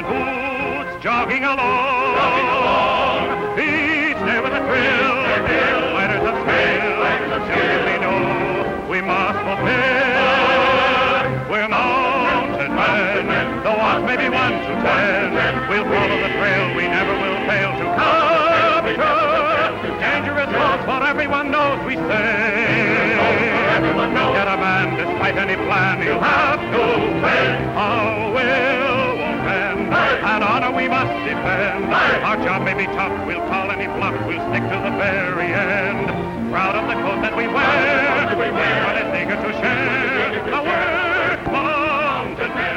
and boots, jogging along. Each day with a thrill, fighters of skill, till we know we must fulfill. We're mounted men, though odds may be 1 to 10. We'll follow the trail, we never will fail to capture. Dangerous roads, for everyone knows we say. Get a man, despite any plan, he'll have to win. Our will won't bend, and honor we must defend. Our job may be tough, we'll call any bluff, we'll stick to the very end. Proud of the coat that we wear, but it's eager to share the work, mounted men.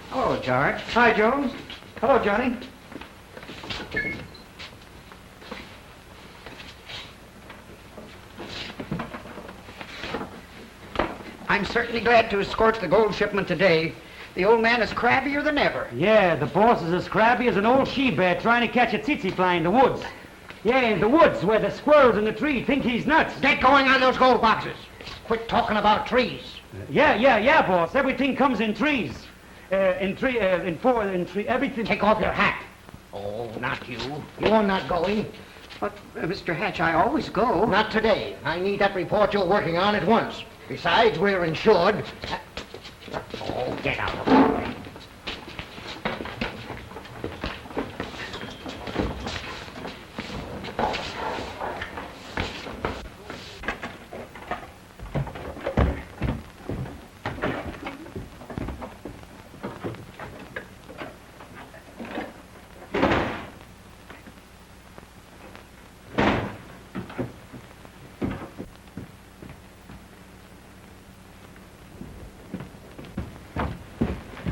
Hello, George. Hi, Jones. Hello, Johnny. I'm certainly glad to escort the gold shipment today. The old man is crabbier than ever. Yeah, the boss is as crabby as an old she-bear trying to catch a tsetse fly in the woods. Yeah, in the woods where the squirrels in the tree think he's nuts. Get going on those gold boxes. Quit talking about trees. Yeah, boss. Everything comes in trees. Everything. Take off your hat. Oh, not you. You are not going. But, Mr. Hatch, I always go. Not today. I need that report you're working on at once. Besides, we're insured. Oh, get out of the way.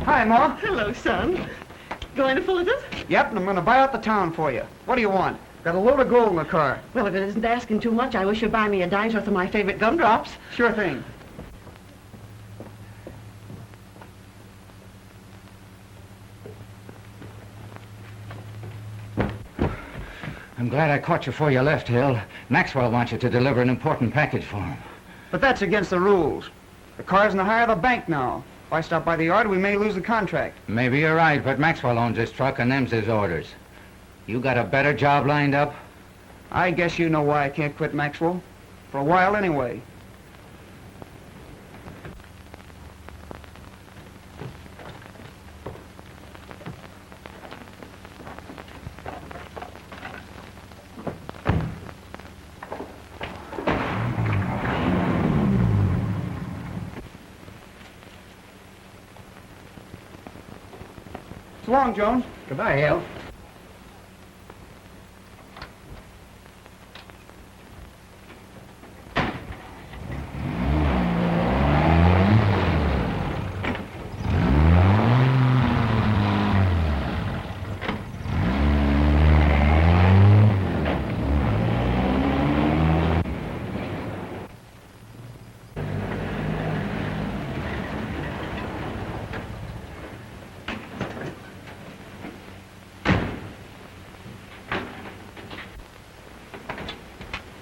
Hi, Ma. Hello, son. Going to Fullerton? Yep, and I'm going to buy out the town for you. What do you want? Got a load of gold in the car. Well, if it isn't asking too much, I wish you'd buy me a dime's worth of my favorite gumdrops. Sure thing. I'm glad I caught you before you left, Hill. Maxwell wants you to deliver an important package for him. But that's against the rules. The car's in the hire of the bank now. If I stop by the yard, we may lose the contract. Maybe you're right, but Maxwell owns this truck and them's his orders. You got a better job lined up? I guess you know why I can't quit Maxwell. For a while, anyway. So long, Jones. Goodbye, Hale.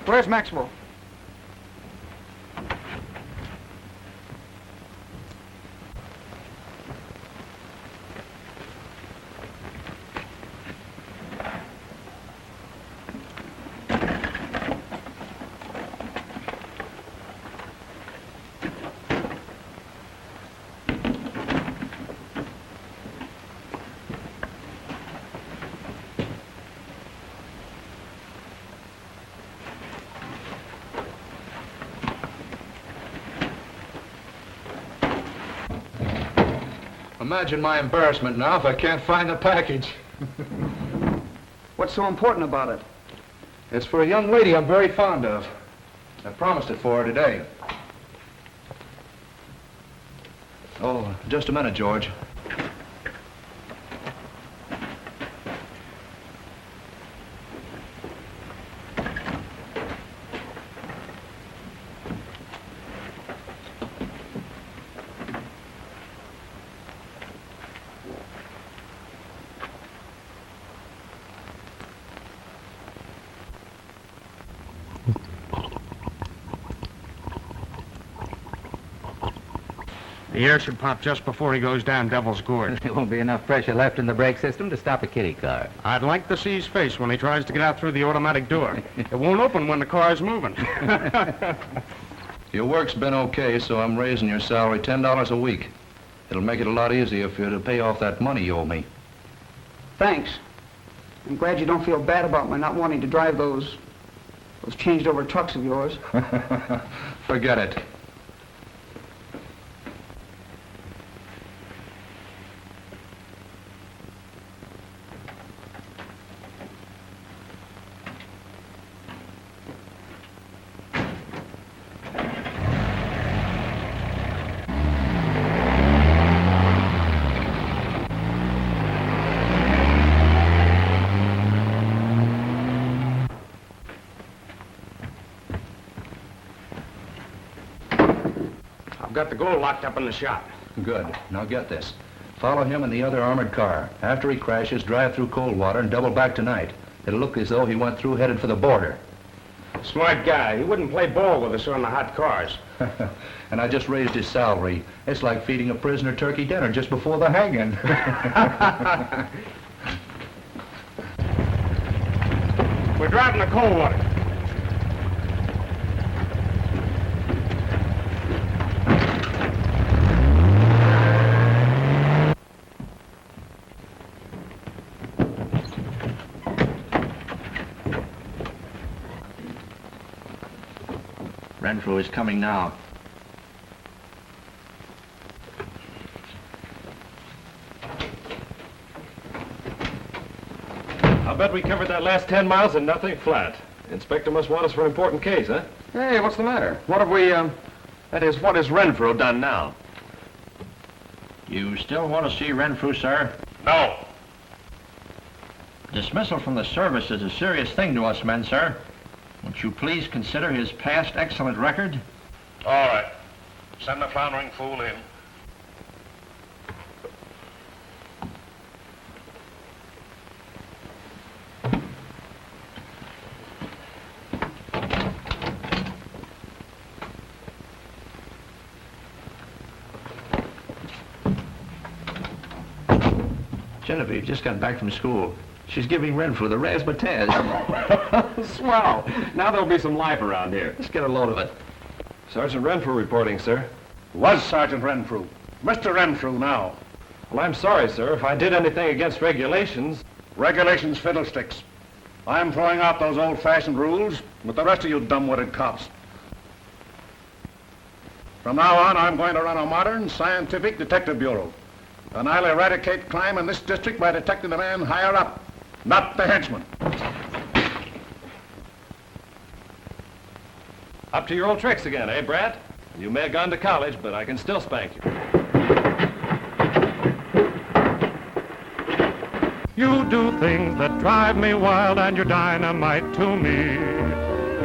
Where's Maxwell? Imagine my embarrassment now if I can't find the package. What's so important about it? It's for a young lady I'm very fond of. I promised it for her today. Oh, just a minute, George. The air should pop just before he goes down Devil's Gorge. There won't be enough pressure left in the brake system to stop a kiddie car. I'd like to see his face when he tries to get out through the automatic door. It won't open when the car's moving. Your work's been okay, so I'm raising your salary $10 a week. It'll make it a lot easier for you to pay off that money you owe me. Thanks. I'm glad you don't feel bad about my not wanting to drive those changed-over trucks of yours. Forget it. I've got the gold locked up in the shop. Good. Now get this. Follow him in the other armored car. After he crashes, drive through Coldwater and double back tonight. It'll look as though he went through headed for the border. Smart guy. He wouldn't play ball with us on the hot cars. And I just raised his salary. It's like feeding a prisoner turkey dinner just before the hanging. We're driving to Coldwater. Renfrew is coming now. I'll bet we covered that last 10 miles and nothing flat. Inspector must want us for an important case, huh? Hey, what's the matter? What have we, that is, what has Renfrew done now? You still want to see Renfrew, sir? No. Dismissal from the service is a serious thing to us men, sir. Won't you please consider his past excellent record? All right. Send the floundering fool in. Genevieve just got back from school. She's giving Renfrew the razzmatazz. Swell. Now there'll be some life around here. Let's get a load of it. Sergeant Renfrew reporting, sir. Was Sergeant Renfrew. Mr. Renfrew now. Well, I'm sorry, sir. If I did anything against regulations... Regulations fiddlesticks. I'm throwing out those old-fashioned rules with the rest of you dumb-witted cops. From now on, I'm going to run a modern, scientific detective bureau. And I'll eradicate crime in this district by detecting the man higher up, not the henchman. Up to your old tricks again, eh, Brad? You may have gone to college, but I can still spank you. You do things that drive me wild, and you're dynamite to me.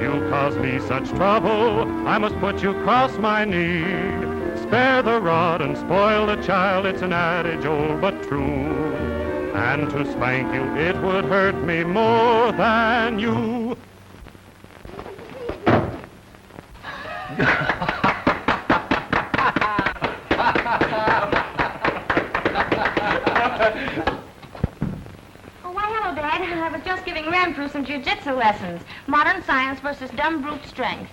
You cause me such trouble, I must put you across my knee. Spare the rod and spoil the child, it's an adage old but true. And to spank you, it would hurt me more than you. I was just giving Renfrew some jiu-jitsu lessons. Modern science versus dumb brute strength.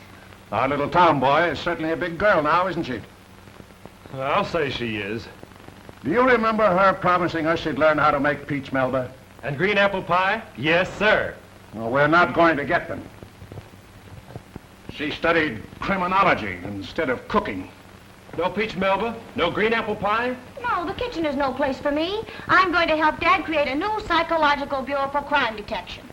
Our little tomboy is certainly a big girl now, isn't she? I'll say she is. Do you remember her promising us she'd learn how to make peach melba? And green apple pie? Yes, sir. Well, we're not going to get them. She studied criminology instead of cooking. No peach melba? No green apple pie? No, the kitchen is no place for me. I'm going to help Dad create a new psychological bureau for crime detection.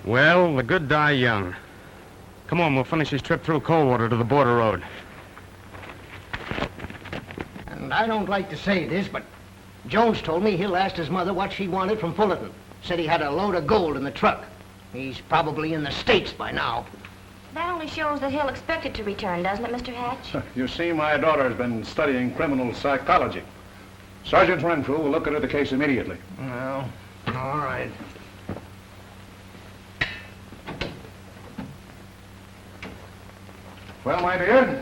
Well, the good die young. Come on, we'll finish this trip through Coldwater to the border road. And I don't like to say this, but Jones told me he'll ask his mother what she wanted from Fullerton. Said he had a load of gold in the truck. He's probably in the States by now. That only shows that he'll expect it to return, doesn't it, Mr. Hatch? You see, my daughter's been studying criminal psychology. Sergeant RENFREW will look into the case immediately. Well, all right. Well, my dear,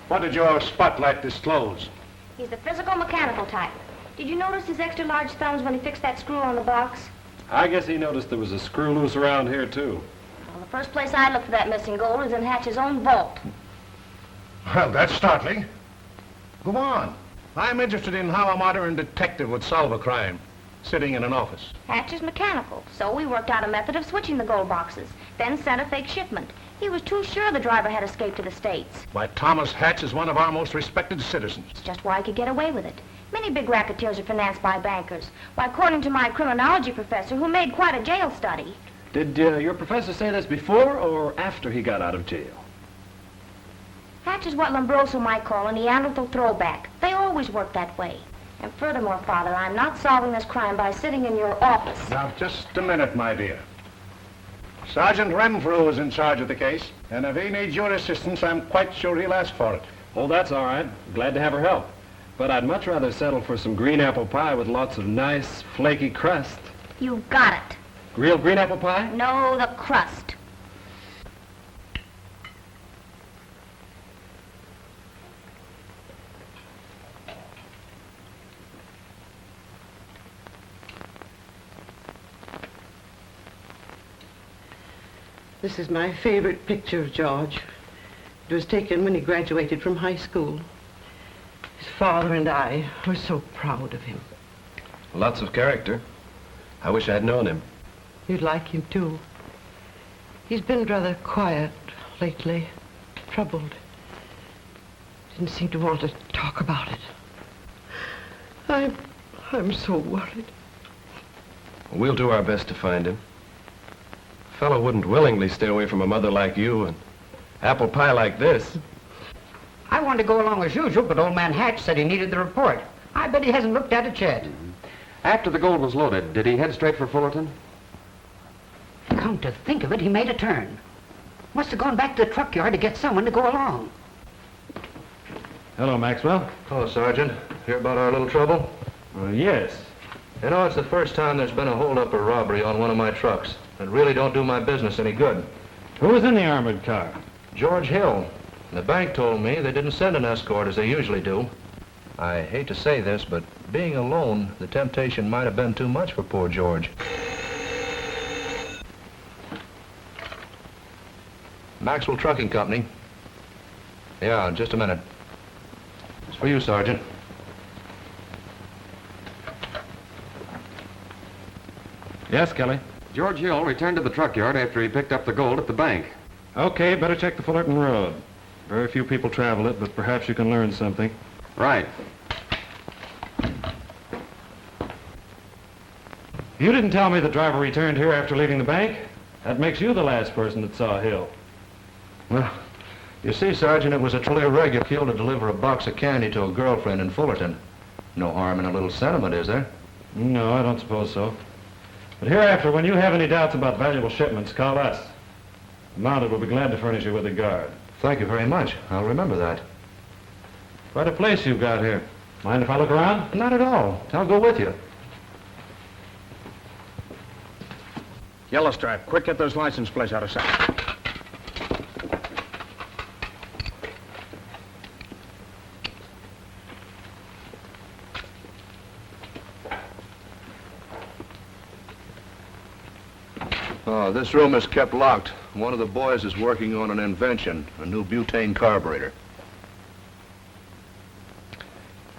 what did your spotlight disclose? He's the physical mechanical type. Did you notice his extra large thumbs when he fixed that screw on the box? I guess he noticed there was a screw loose around here, too. Well, the first place I'd look for that missing gold is in Hatch's own vault. Well, that's startling. Go on. I'm interested in how a modern detective would solve a crime, sitting in an office. Hatch is mechanical, so we worked out a method of switching the gold boxes, then sent a fake shipment. He was too sure the driver had escaped to the States. Why, Thomas Hatch is one of our most respected citizens. It's just why he could get away with it. Many big racketeers are financed by bankers. Why, according to my criminology professor, who made quite a jail study. Did your professor say this before or after he got out of jail? Hatch is what Lombroso might call a Neanderthal throwback. They always work that way. And furthermore, Father, I'm not solving this crime by sitting in your office. Now, just a minute, my dear. Sergeant RENFREW is in charge of the case, and if he needs your assistance, I'm quite sure he'll ask for it. Oh, that's all right. Glad to have her help. But I'd much rather settle for some green apple pie with lots of nice, flaky crust. You've got it. Real green apple pie? No, the crust. This is my favorite picture of George. It was taken when he graduated from high school. His father and I were so proud of him. Lots of character. I wish I'd known him. You'd like him, too. He's been rather quiet lately, troubled. Didn't seem to want to talk about it. I'm so worried. We'll do our best to find him. A fellow wouldn't willingly stay away from a mother like you and apple pie like this. I wanted to go along as usual, but old man Hatch said he needed the report. I bet he hasn't looked at it yet. After the gold was loaded, did he head straight for Fullerton? Come to think of it, he made a turn. Must have gone back to the truck yard to get someone to go along. Hello, Maxwell. Hello, Sergeant. Hear about our little trouble? Yes. You know, it's the first time there's been a holdup or robbery on one of my trucks. It really don't do my business any good. Who was in the armored car? George Hill. The bank told me they didn't send an escort as they usually do. I hate to say this, but being alone, the temptation might have been too much for poor George. Maxwell Trucking Company. Yeah, just a minute. It's for you, Sergeant. Yes, Kelly. George Hill returned to the truck yard after he picked up the gold at the bank. Okay, better check the Fullerton Road. Very few people travel it, but perhaps you can learn something. Right. You didn't tell me the driver returned here after leaving the bank. That makes you the last person that saw Hill. Well, you see, Sergeant, it was a totally irregular kill to deliver a box of candy to a girlfriend in Fullerton. No harm in a little sentiment, is there? No, I don't suppose so. But hereafter, when you have any doubts about valuable shipments, call us. Mounted will be glad to furnish you with a guard. Thank you very much. I'll remember that. Quite a place you've got here. Mind if I look around? Not at all. I'll go with you. Yellow Stripe, quick, get those license plates out of sight. Oh, this room is kept locked. One of the boys is working on an invention, a new butane carburetor.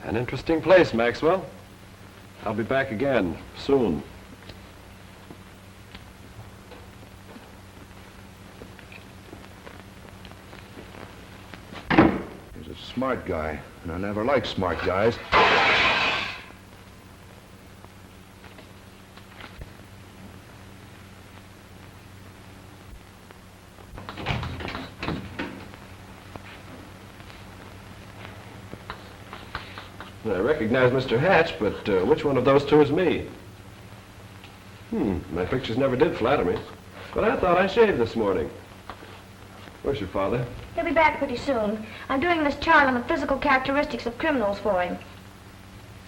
An interesting place, Maxwell. I'll be back again soon. He's a smart guy, and I never liked smart guys. I recognize Mr. Hatch, but which one of those two is me? My pictures never did flatter me. But I thought I shaved this morning. Where's your father? He'll be back pretty soon. I'm doing this chart on the physical characteristics of criminals for him.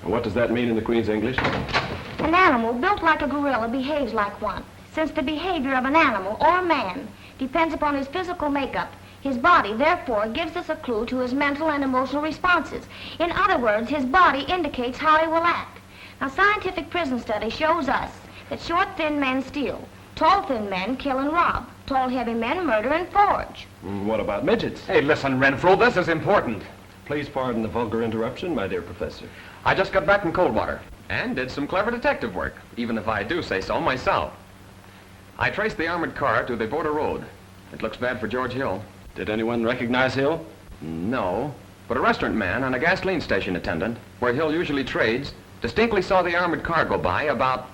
And what does that mean in the Queen's English? An animal built like a gorilla behaves like one, since the behavior of an animal or a man depends upon his physical makeup. His body, therefore, gives us a clue to his mental and emotional responses. In other words, his body indicates how he will act. Now, scientific prison study shows us that short, thin men steal, tall, thin men kill and rob, tall, heavy men murder and forge. What about midgets? Hey, listen, Renfrew, this is important. Please pardon the vulgar interruption, my dear professor. I just got back from Coldwater and did some clever detective work, even if I do say so myself. I traced the armored car to the border road. It looks bad for George Hill. Did anyone recognize Hill? No, but a restaurant man and a gasoline station attendant, where Hill usually trades, distinctly saw the armored car go by about...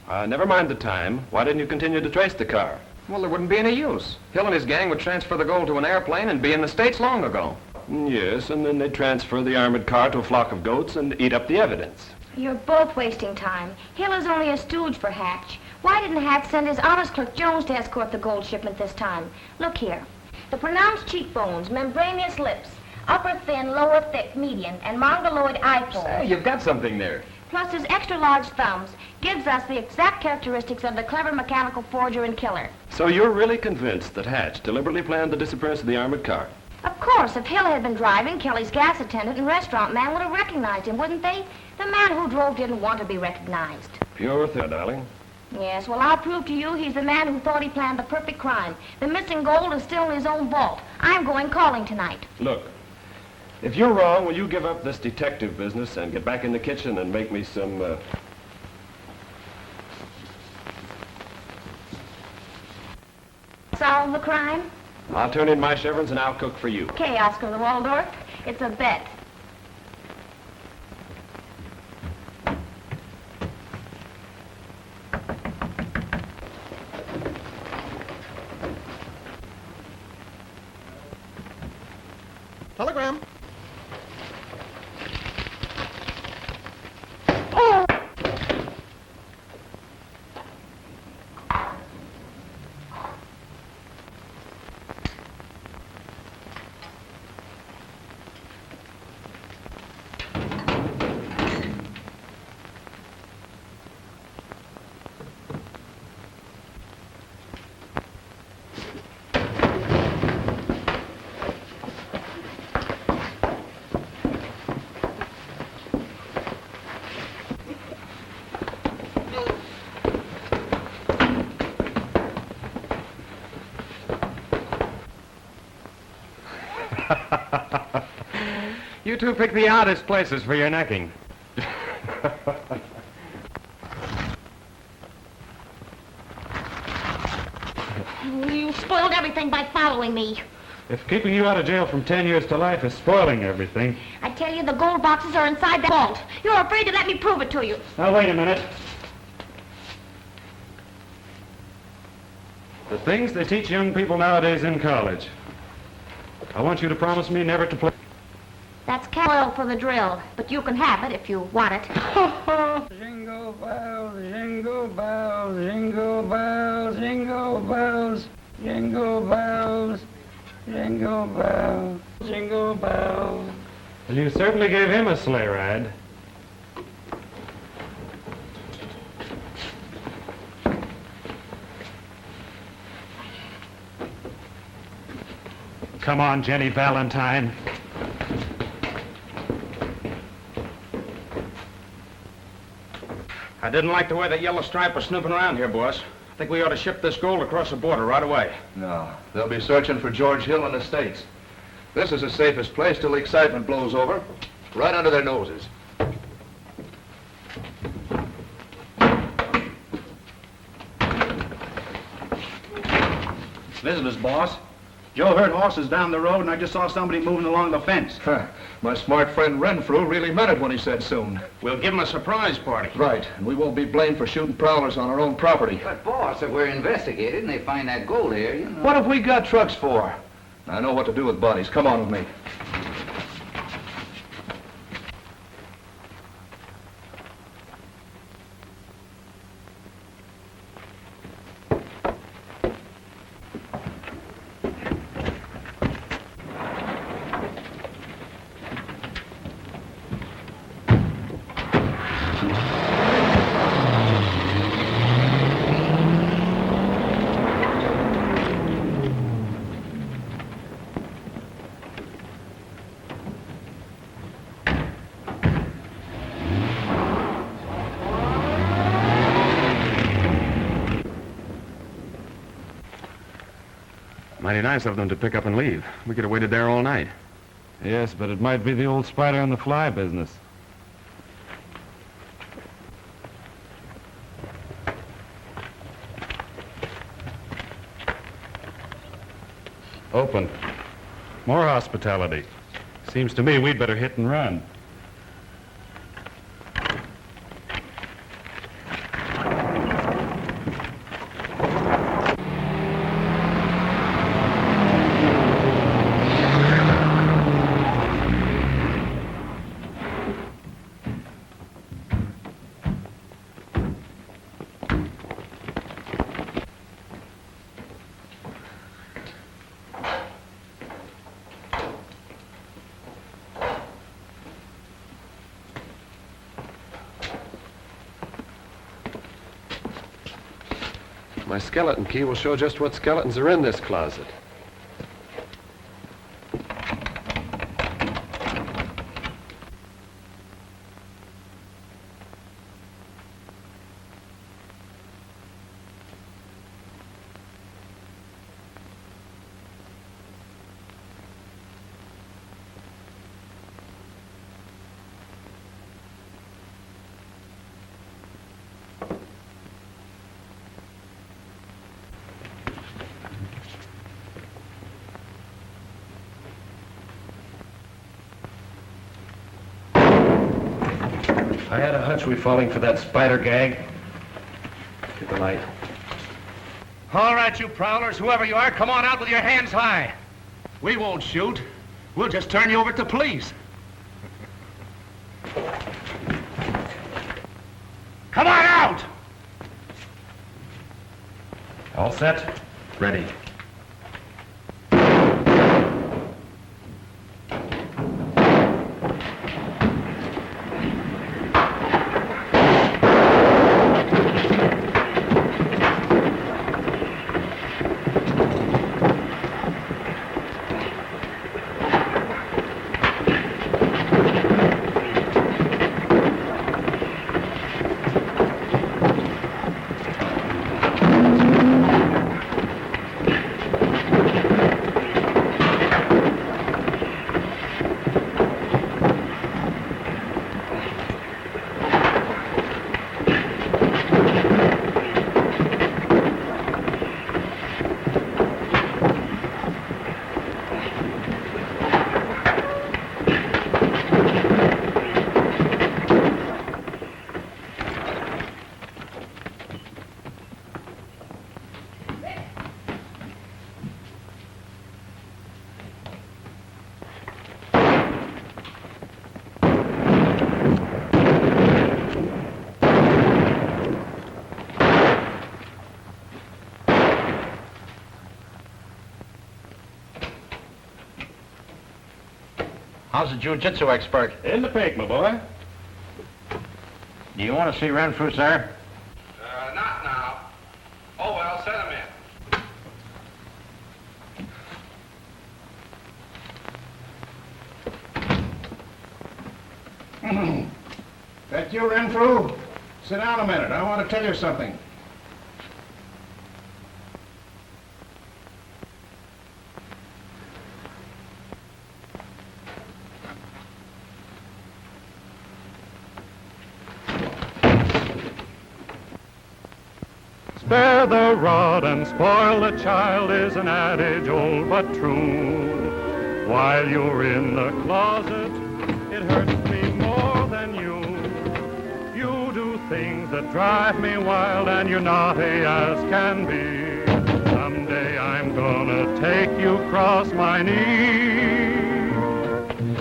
Never mind the time. Why didn't you continue to trace the car? Well, there wouldn't be any use. Hill and his gang would transfer the gold to an airplane and be in the States long ago. Yes, and then they'd transfer the armored car to a flock of goats and eat up the evidence. You're both wasting time. Hill is only a stooge for Hatch. Why didn't Hatch send his honest clerk Jones to escort the gold shipment this time? Look here. The pronounced cheekbones, membranous lips, upper thin, lower thick, median, and mongoloid eye folds. Hey, you've got something there. Plus his extra large thumbs gives us the exact characteristics of the clever mechanical forger and killer. So you're really convinced that Hatch deliberately planned the disappearance of the armored car? Of course, if Hill had been driving, Kelly's gas attendant and restaurant man would have recognized him, wouldn't they? The man who drove didn't want to be recognized. Pure thing, darling. Yes, well, I'll prove to you he's the man who thought he planned the perfect crime. The missing gold is still in his own vault. I'm going calling tonight. Look, if you're wrong, will you give up this detective business and get back in the kitchen and make me some, Solve the crime? I'll turn in my chevrons and I'll cook for you. Okay, Oscar the Waldorf. It's a bet. Telegram. You two pick the oddest places for your necking. You spoiled everything by following me. If keeping you out of jail from 10 years to life is spoiling everything... I tell you, the gold boxes are inside that vault. You're afraid to let me prove it to you. Now, wait a minute. The things they teach young people nowadays in college. I want you to promise me never to play... That's oil for the drill, but you can have it if you want it. Jingle bells, jingle bells, jingle bells, jingle bells, jingle bells, jingle bells, jingle bells. Well, you certainly gave him a sleigh ride. Come on, Jenny Valentine. I didn't like the way that yellow stripe was snooping around here, boss. I think we ought to ship this gold across the border right away. No, they'll be searching for George Hill and the States. This is the safest place till the excitement blows over. Right under their noses. Visitors, boss. Joe heard horses down the road, and I just saw somebody moving along the fence. My smart friend RENFREW really meant it when he said soon. We'll give him a surprise party. Right, and we won't be blamed for shooting prowlers on our own property. But, boss, if we're investigated and they find that gold here, you know... What have we got trucks for? I know what to do with bodies. Come on with me. Mighty nice of them to pick up and leave. We could have waited there all night. Yes, but it might be the old spider on the fly business. Open. More hospitality. Seems to me we'd better hit and run. My skeleton key will show just what skeletons are in this closet. I had a hunch we'd falling for that spider gag. Get the light. All right, you prowlers, whoever you are, come on out with your hands high. We won't shoot. We'll just turn you over to police. Come on out! All set? Ready. How's the jiu-jitsu expert? In the pink, my boy. Do you want to see Renfrew, sir? Not now. Oh, well, send him in. That you, Renfrew? Sit down a minute. I want to tell you something. Spare the rod and spoil the child is an adage old but true. While you're in the closet, it hurts me more than you. You do things that drive me wild and you're naughty as can be. Someday I'm gonna take you across my knee.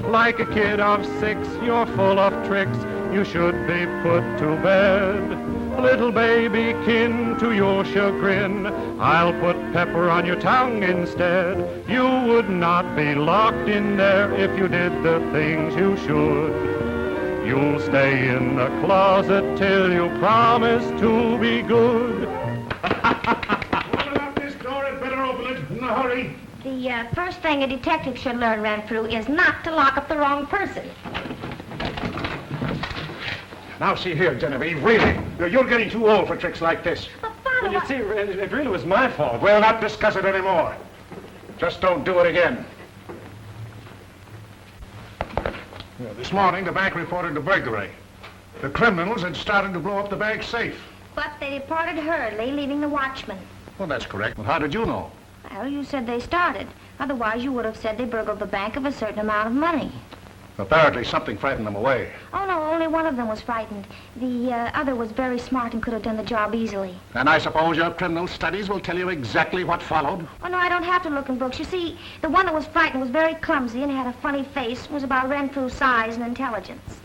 Like a kid of 6, you're full of tricks. You should be put to bed. Little baby kin to your chagrin, I'll put pepper on your tongue instead. You would not be locked in there if you did the things you should. You'll stay in the closet till you promise to be good. What about this door? I'd better open it in a hurry. The first thing a detective should learn, Renfrew, is not to lock up the wrong person. Now, see here, Genevieve, really, you're getting too old for tricks like this. But, Father, Well, you see, it really was my fault. We'll not discuss it anymore. Just don't do it again. This morning, the bank reported a burglary. The criminals had started to blow up the bank safe. but they departed hurriedly, leaving the watchman. Well, that's correct. But how did you know? Well, you said they started. Otherwise, you would have said they burgled the bank of a certain amount of money. Apparently, something frightened them away. Oh, no, only one of them was frightened. The other was very smart and could have done the job easily. And I suppose your criminal studies will tell you exactly what followed? Oh, no, I don't have to look in books. You see, the one that was frightened was very clumsy and had a funny face, was about Renfrew's size and intelligence.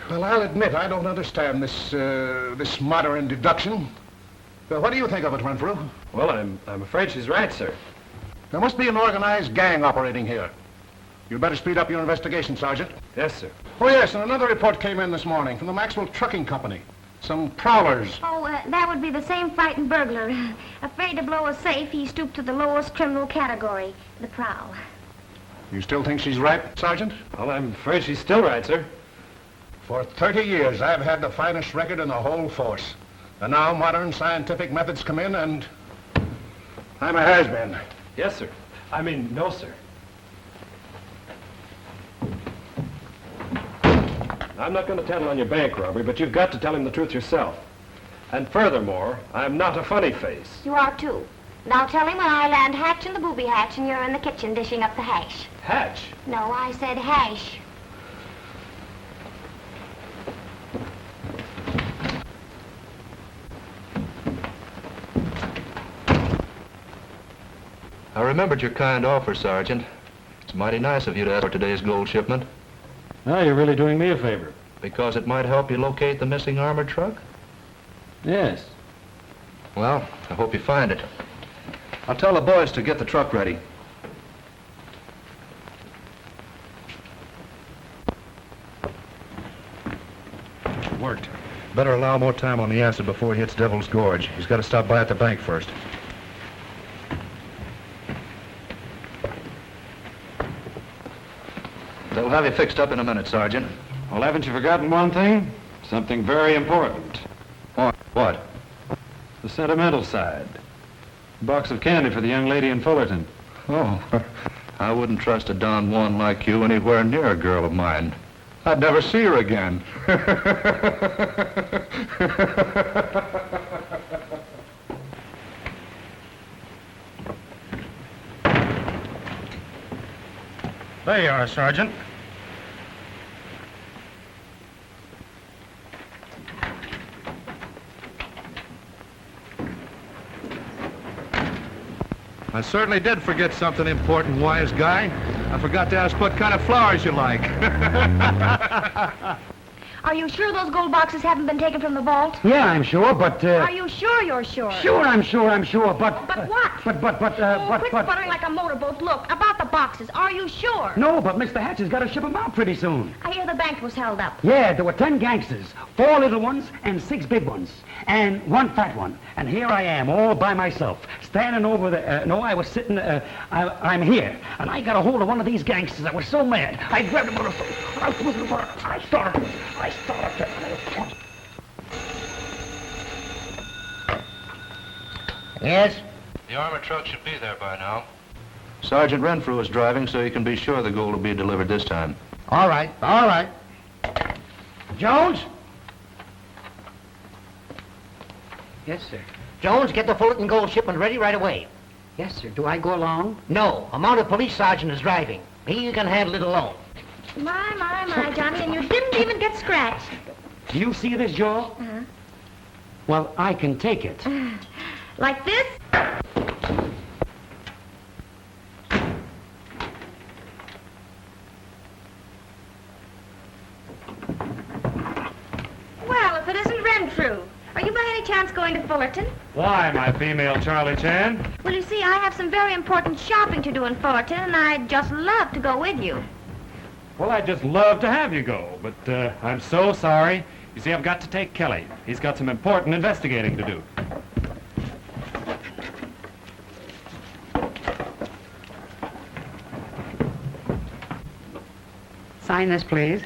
Well, I'll admit I don't understand this modern deduction. What do you think of it, Renfrew? Well, I'm afraid she's right, sir. There must be an organized gang operating here. You'd better speed up your investigation, Sergeant. Yes, sir. Oh, yes, and another report came in this morning from the Maxwell Trucking Company. Some prowlers. Oh, that would be the same frightened burglar. Afraid to blow a safe, he stooped to the lowest criminal category, the prowl. You still think she's right, Sergeant? Well, I'm afraid she's still right, sir. For 30 years, I've had the finest record in the whole force. And now modern scientific methods come in, and I'm a has-been. Yes, sir. I mean, no, sir. I'm not going to tattle on your bank robbery, but you've got to tell him the truth yourself. And furthermore, I'm not a funny face. You are too. Now tell him when I land hatch in the booby hatch and you're in the kitchen dishing up the hash. Hatch? No, I said hash. I remembered your kind offer, Sergeant. It's mighty nice of you to ask for today's gold shipment. Now you're really doing me a favor. Because it might help you locate the missing armored truck? Yes. Well, I hope you find it. I'll tell the boys to get the truck ready. It worked. Better allow more time on the acid before he hits Devil's Gorge. He's got to stop by at the bank first. They'll have you fixed up in a minute, Sergeant. Well, haven't you forgotten one thing? Something very important. What? The sentimental side. A box of candy for the young lady in Fullerton. Oh, I wouldn't trust a Don Juan like you anywhere near a girl of mine. I'd never see her again. There you are, Sergeant. I certainly did forget something important, wise guy. I forgot to ask what kind of flowers you like. Are you sure those gold boxes haven't been taken from the vault? Yeah, I'm sure, but, Are you sure you're sure? Sure, I'm sure, but... But what? Quit but... sputtering like a motorboat. Look, about the boxes, are you sure? No, but Mr. Hatch has got to ship them out pretty soon. I hear the bank was held up. Yeah, there were 10 gangsters, 4 little ones and 6 big ones, and 1 fat one. And here I am, all by myself, standing over the... no, I was sitting... I'm here, and I got a hold of one of these gangsters. I was so mad. I grabbed him on the... I started... Yes? The armored truck should be there by now. Sergeant Renfrew is driving, so you can be sure the gold will be delivered this time. All right, all right. Jones? Yes, sir. Jones, get the Fullerton gold shipment ready right away. Yes, sir. Do I go along? No, a mounted police sergeant is driving. He can handle it alone. My, Johnny, and you didn't even get scratched. Do you see this, Joe? Uh-huh. Well, I can take it. Like this? Well, if it isn't Renfrew. Are you by any chance going to Fullerton? Why, my female Charlie Chan? Well, you see, I have some very important shopping to do in Fullerton, and I'd just love to go with you. Well, I'd just love to have you go, but I'm so sorry. You see, I've got to take Kelly. He's got some important investigating to do. Sign this, please.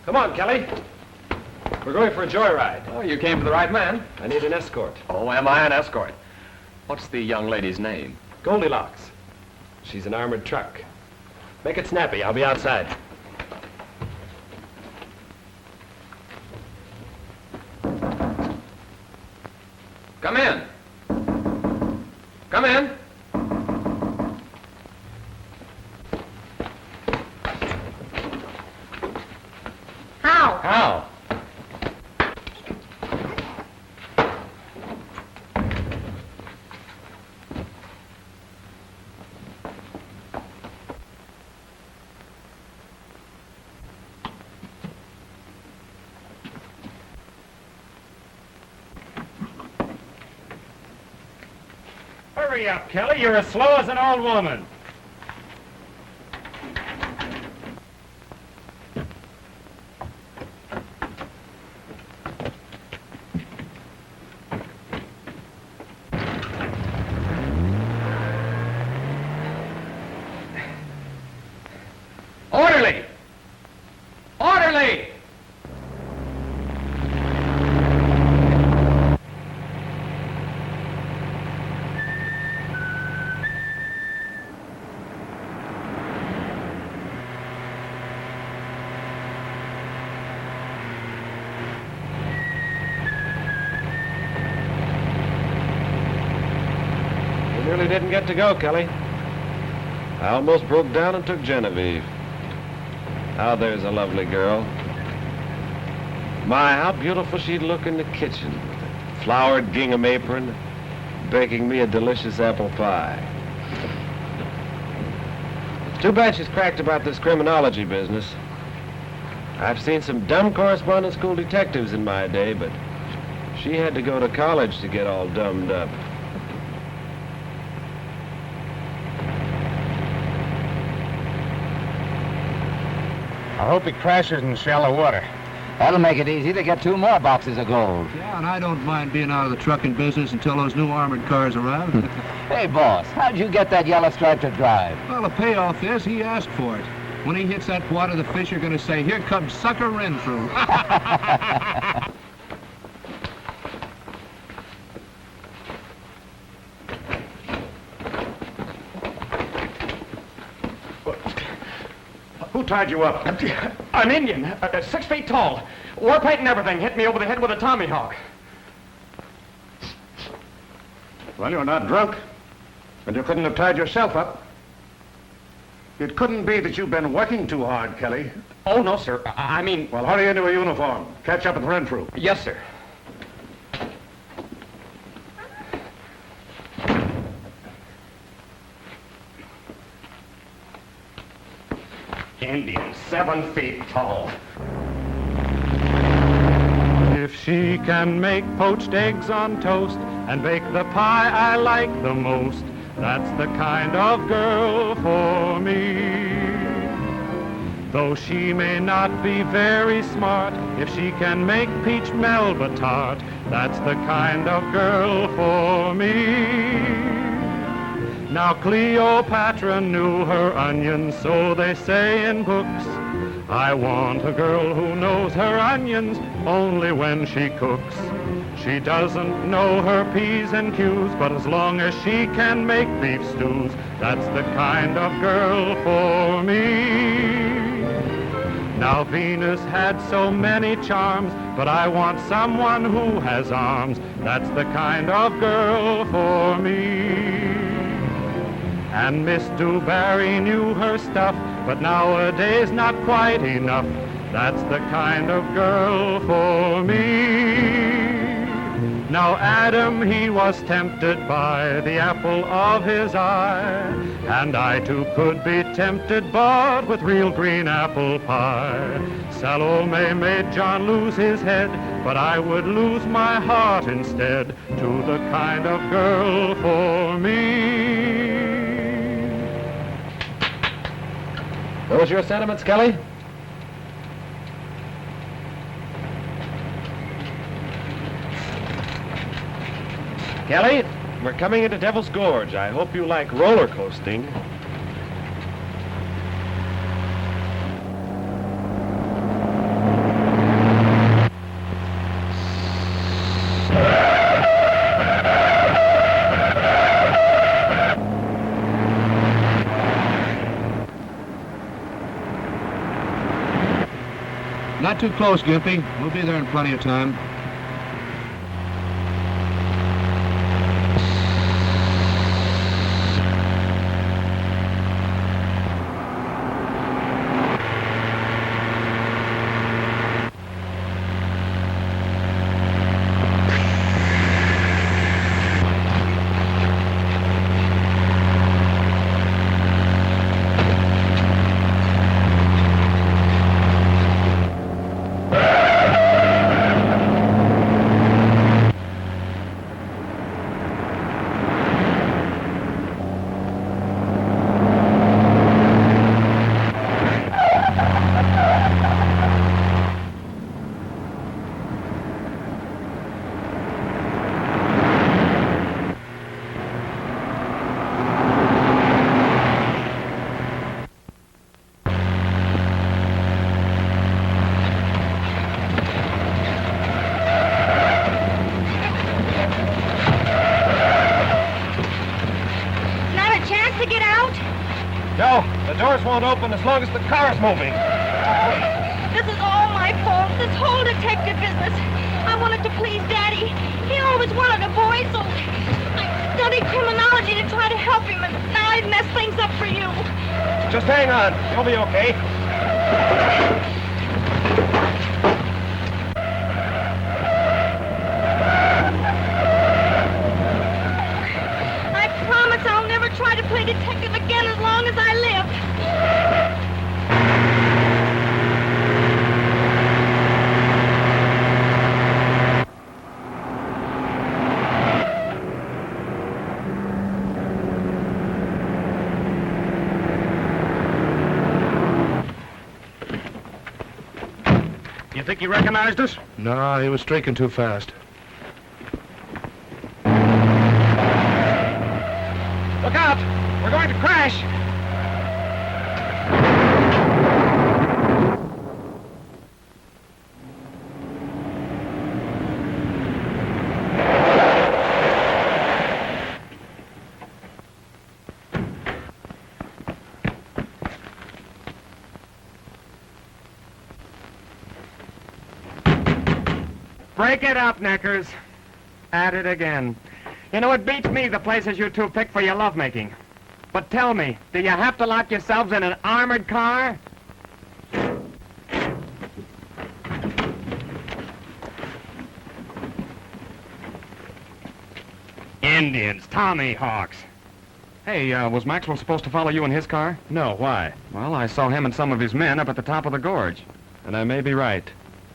Come on, Kelly. We're going for a joyride. Oh, you came for the right man. I need an escort. Oh, am I an escort? What's the young lady's name? Goldilocks. She's an armored truck. Make it snappy. I'll be outside. Come in. Come in. Hurry up, Kelly. You're as slow as an old woman. Orderly! Orderly! You nearly didn't get to go, Kelly. I almost broke down and took Genevieve. Now there's a lovely girl. My, how beautiful she'd look in the kitchen with a flowered gingham apron, baking me a delicious apple pie. Too bad she's cracked about this criminology business. I've seen some dumb correspondence school detectives in my day, but she had to go to college to get all dumbed up. I hope he crashes in shallow water. That'll make it easy to get 2 more boxes of gold. Yeah, and I don't mind being out of the trucking business until those new armored cars arrive. Hey, boss, how'd you get that yellow stripe to drive? Well, the payoff is he asked for it. When he hits that water, the fish are going to say, "Here comes Sucker Renfrew." Who tied you up? An Indian, 6 feet tall. War paint and everything. Hit me over the head with a tomahawk. Well, you're not drunk, and you couldn't have tied yourself up. It couldn't be that you've been working too hard, Kelly. Oh, no, sir. I mean... Well, hurry into a uniform. Catch up with Renfrew. Yes, sir. Indian, 7 feet tall. If she can make poached eggs on toast and bake the pie I like the most, that's the kind of girl for me. Though she may not be very smart, if she can make peach melba tart, that's the kind of girl for me. Now Cleopatra knew her onions, so they say in books. I want a girl who knows her onions only when she cooks. She doesn't know her P's and Q's, but as long as she can make beef stews, that's the kind of girl for me. Now Venus had so many charms, but I want someone who has arms. That's the kind of girl for me. And Miss Dewberry knew her stuff, but nowadays not quite enough. That's the kind of girl for me. Now Adam, he was tempted by the apple of his eye, and I too could be tempted, but with real green apple pie. Salome made John lose his head, but I would lose my heart instead to the kind of girl for me. Those your sentiments, Kelly? Kelly, we're coming into Devil's Gorge. I hope you like roller coasting. Not too close, Gimpy. We'll be there in plenty of time. chance to get out? No, the doors won't open as long as the car's moving. This is all my fault, this whole detective business. I wanted to please Daddy. He always wanted a boy, so I studied criminology to try to help him, and now I've messed things up for you. Just hang on. You'll be okay. I promise I'll never try to play detective again as long as I live. You think he recognized us? No, he was streaking too fast. Look out! We're going to crash! Break it up, Neckers. At it again. You know, it beats me the places you two pick for your lovemaking. But tell me, do you have to lock yourselves in an armored car? Indians, Tommy Hawks. Hey, was Maxwell supposed to follow you in his car? No, why? Well, I saw him and some of his men up at the top of the gorge. And I may be right.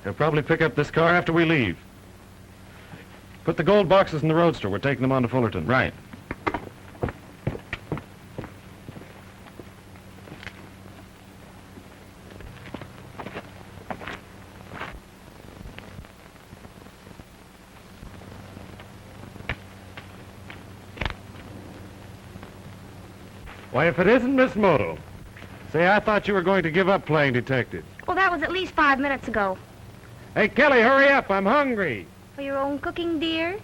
He'll probably pick up this car after we leave. Put the gold boxes in the roadster. We're taking them on to Fullerton. Right. Why, if it isn't Miss Moto. Say, I thought you were going to give up playing detective. Well, that was at least 5 minutes ago. Hey, Kelly, hurry up. I'm hungry. For your own cooking, dear?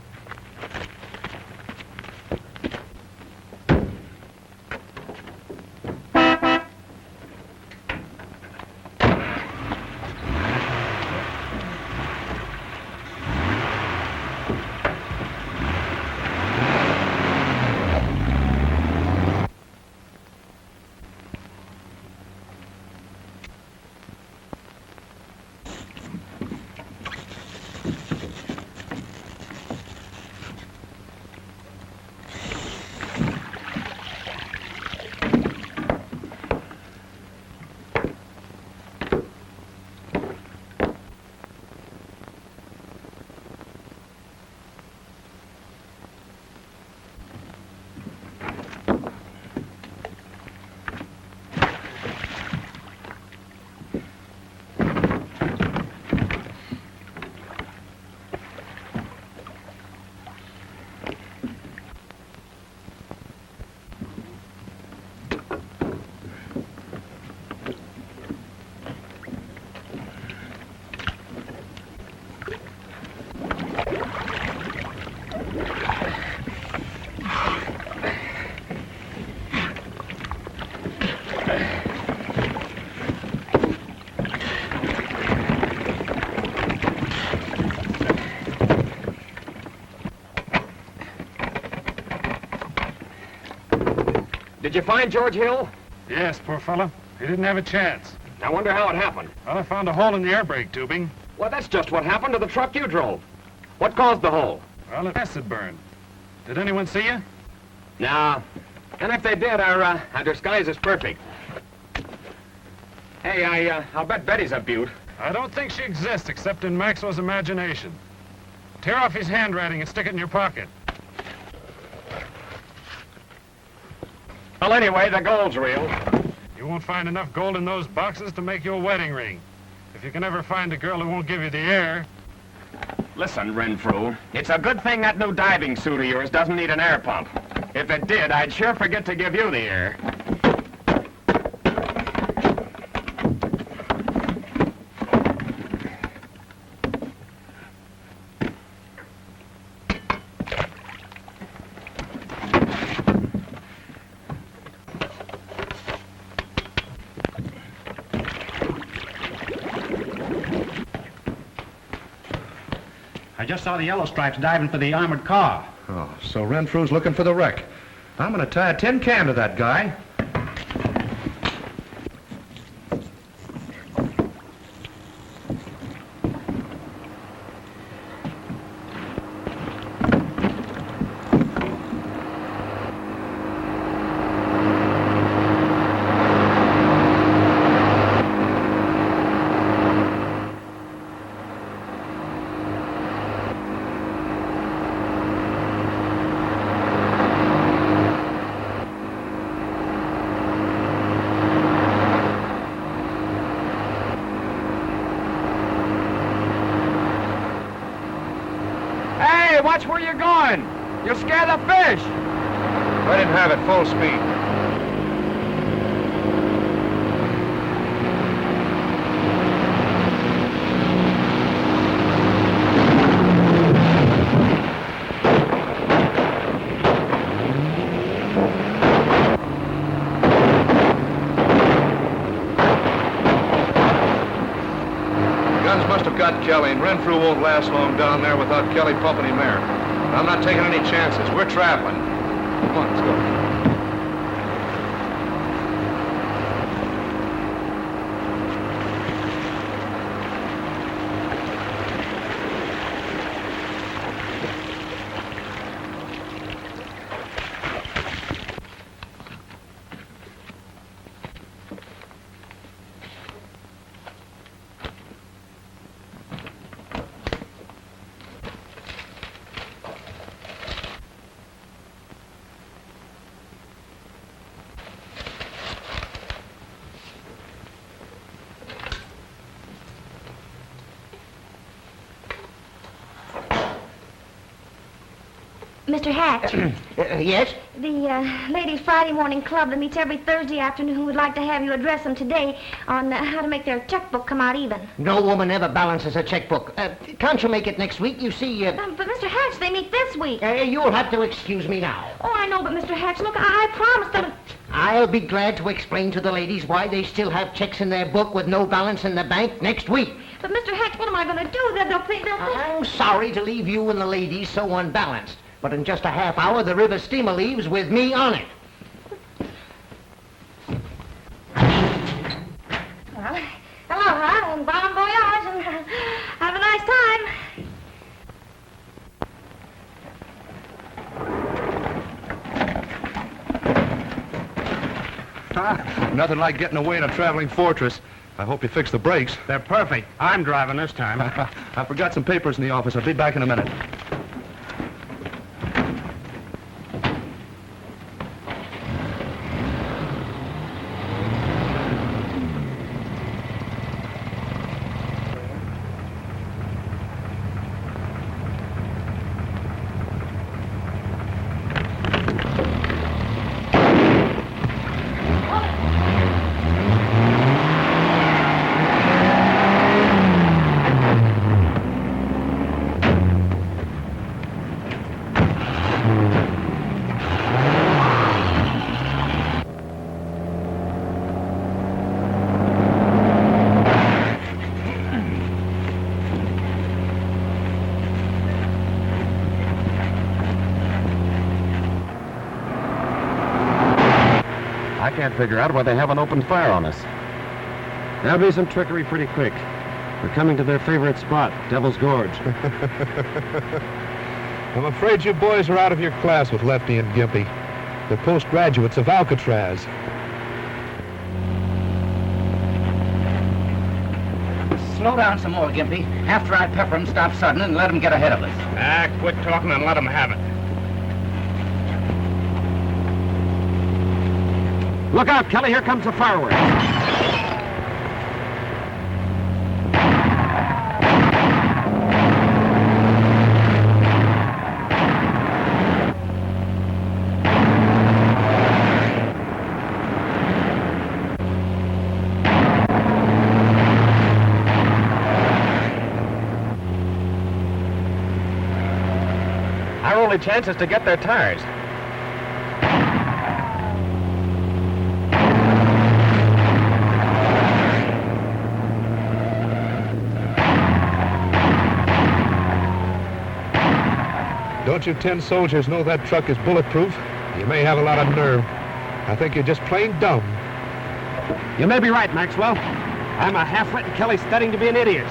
Did you find George Hill? Yes, poor fellow. He didn't have a chance. I wonder how it happened. Well, I found a hole in the air brake tubing. Well, that's just what happened to the truck you drove. What caused the hole? Well, an acid burn. Did anyone see you? No. And if they did, our disguise is perfect. Hey, I'll bet Betty's a beaut. I don't think she exists except in Maxwell's imagination. Tear off his handwriting and stick it in your pocket. Well, anyway, the gold's real. You won't find enough gold in those boxes to make you a wedding ring. If you can ever find a girl who won't give you the air. Listen, Renfrew, it's a good thing that new diving suit of yours doesn't need an air pump. If it did, I'd sure forget to give you the air. just saw the yellow stripes diving for the armored car. Oh, so Renfrew's looking for the wreck. I'm going to tie a tin can to that guy. Hey, watch where you're going. You'll scare the fish. Let him have it full speed. Guns must have got Kelly, and Renfrew won't last long down there without Kelly pumping him air. I'm not taking any chances. We're traveling. Come on, let's go. Mr. Hatch, Yes? the ladies' Friday morning club that meets every Thursday afternoon would like to have you address them today on how to make their checkbook come out even. No woman ever balances a checkbook. Can't you make it next week? You see, But Mr. Hatch, they meet this week. You'll have to excuse me now. Oh, I know, but Mr. Hatch, look, I promised them. I'll be glad to explain to the ladies why they still have checks in their book with no balance in the bank next week. But Mr. Hatch, what am I going to do? They'll think. I'm sorry to leave you and the ladies so unbalanced. But in just a half hour, the river steamer leaves with me on it. Well, aloha and bon voyage and have a nice time. Nothing like getting away in a traveling fortress. I hope you fixed the brakes. They're perfect. I'm driving this time. I forgot some papers in the office. I'll be back in a minute. I can't figure out why they haven't opened fire on us. There'll be some trickery pretty quick. We're coming to their favorite spot, Devil's Gorge. I'm afraid you boys are out of your class with Lefty and Gimpy. They're postgraduates of Alcatraz. Slow down some more, Gimpy. After I pepper him, stop sudden and let him get ahead of us. Quit talking and let him have it. Look out, Kelly, here comes the fireworks. Our only chance is to get their tires. Don't you 10 soldiers know that truck is bulletproof? You may have a lot of nerve. I think you're just plain dumb. You may be right, Maxwell. I'm a half-wit and Kelly's studying to be an idiot.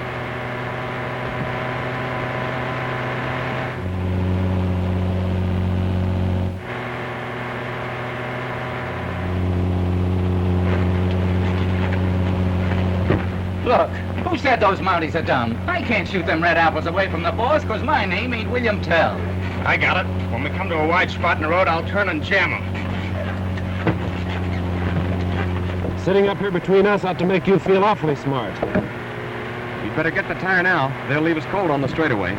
Look, who said those Mounties are dumb? I can't shoot them red apples away from the boss because my name ain't William Tell. I got it. When we come to a wide spot in the road, I'll turn and jam them. Sitting up here between us ought to make you feel awfully smart. You'd better get the tire now. They'll leave us cold on the straightaway.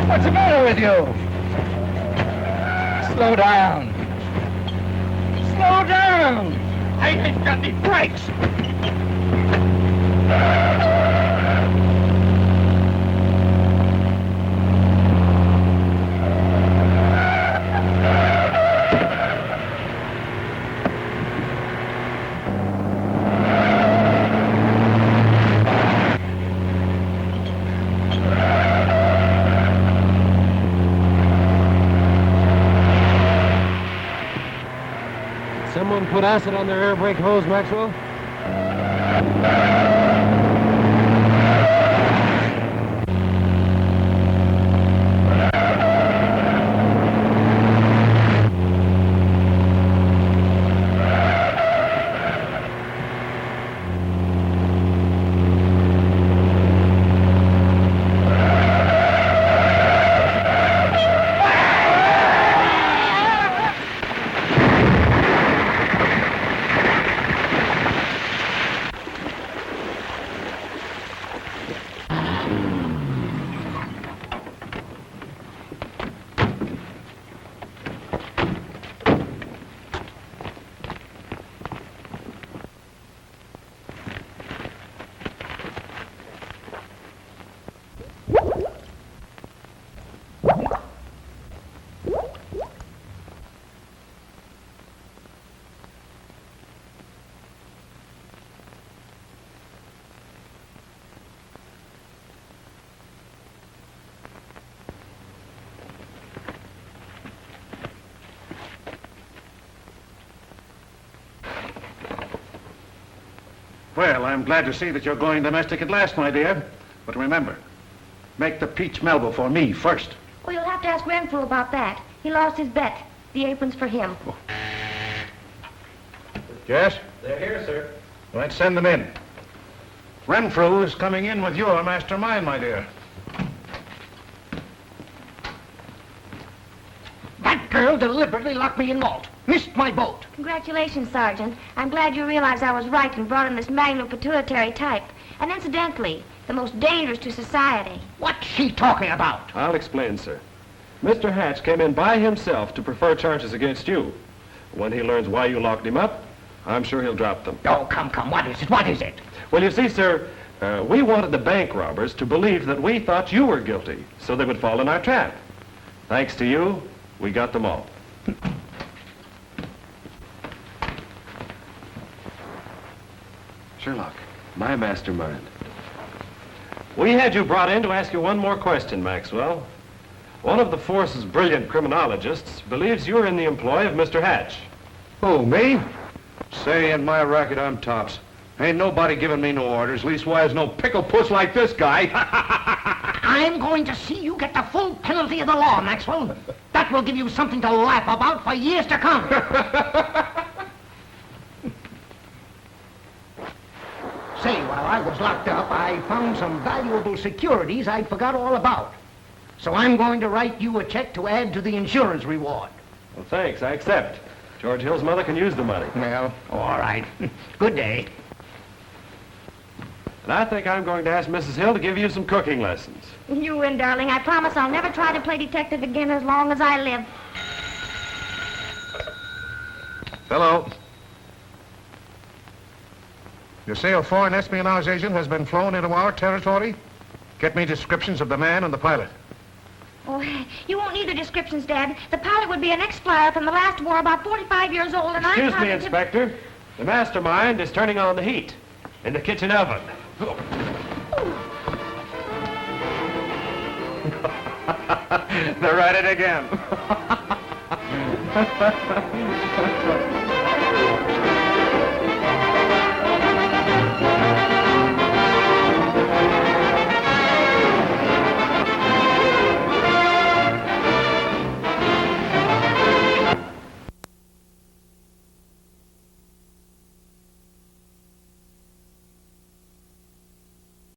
What's the matter with you? Slow down. Slow down! I ain't got any brakes. Someone put acid on their air brake hose, Maxwell? Well, I'm glad to see that you're going domestic at last, my dear. But remember, make the peach melba for me first. Oh, you'll have to ask RENFREW about that. He lost his bet. The apron's for him. Oh. Yes? They're here, sir. Let's send them in. RENFREW is coming in with your mastermind, my dear. That girl deliberately locked me in malt. Missed my boat. Congratulations, Sergeant. I'm glad you realized I was right and brought in this magnopituitary type. And incidentally, the most dangerous to society. What's she talking about? I'll explain, sir. Mr. Hatch came in by himself to prefer charges against you. When he learns why you locked him up, I'm sure he'll drop them. Oh, come. What is it? What is it? Well, you see, sir, we wanted the bank robbers to believe that we thought you were guilty, so they would fall in our trap. Thanks to you, we got them all. Sherlock, my mastermind. We had you brought in to ask you one more question, Maxwell. One of the force's brilliant criminologists believes you're in the employ of Mr. Hatch. Who, me? Say, in my racket, I'm tops. Ain't nobody giving me no orders, leastwise no pickle puss like this guy. I'm going to see you get the full penalty of the law, Maxwell. That will give you something to laugh about for years to come. Say, while I was locked up, I found some valuable securities I'd forgot all about. So I'm going to write you a check to add to the insurance reward. Well, thanks, I accept. George Hill's mother can use the money. Well, all right. Good day. And I think I'm going to ask Mrs. Hill to give you some cooking lessons. You win, darling. I promise I'll never try to play detective again as long as I live. Hello. You say a foreign espionage agent has been flown into our territory? Get me descriptions of the man and the pilot. Oh, you won't need the descriptions, Dad. The pilot would be an ex-flyer from the last war, about 45 years old, and Excuse me, Inspector. The mastermind is turning on the heat in the kitchen oven. They're at it again.